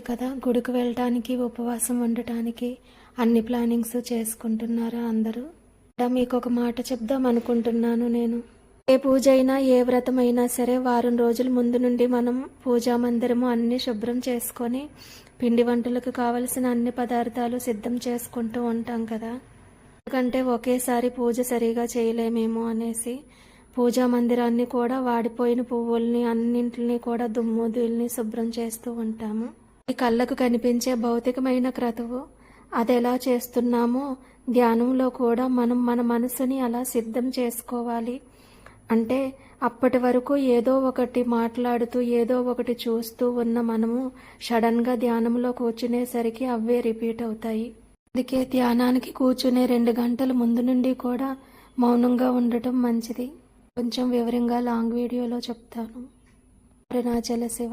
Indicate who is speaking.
Speaker 1: కదా గుడికి వెళ్ళటానికి ఉపవాసం ఉండటానికి అన్ని ప్లానింగ్స్ చేసుకుంటున్నారా అందరూ? మీకు ఒక మాట చెప్దాం అనుకుంటున్నాను నేను. ఏ పూజ అయినా ఏ వ్రతమైనా సరే వారం రోజుల ముందు నుండి మనం పూజా మందిరము అన్ని శుభ్రం చేసుకొని పిండి వంటలకు కావలసిన అన్ని పదార్థాలు సిద్ధం చేసుకుంటూ ఉంటాం కదా. ఎందుకంటే ఒకేసారి పూజ సరిగా చేయలేమేమో అనేసి పూజా మందిరాన్ని కూడా వాడిపోయిన పువ్వుల్ని అన్నింటిని కూడా దుమ్ము ధూళిని శుభ్రం చేస్తూ ఉంటాము. ఈ కళ్ళకు కనిపించే భౌతికమైన క్రతువు అది ఎలా చేస్తున్నామో ధ్యానంలో కూడా మనం మన మనసుని అలా సిద్ధం చేసుకోవాలి. అంటే అప్పటి వరకు ఏదో ఒకటి మాట్లాడుతూ ఏదో ఒకటి చూస్తూ ఉన్న మనము సడన్గా ధ్యానంలో కూర్చునేసరికి అవే రిపీట్ అవుతాయి. అందుకే ధ్యానానికి కూర్చునే 2 గంటల ముందు నుండి కూడా మౌనంగా ఉండటం మంచిది. కొంచెం వివరంగా లాంగ్ వీడియోలో చెప్తాను. అరుణాచల శివ.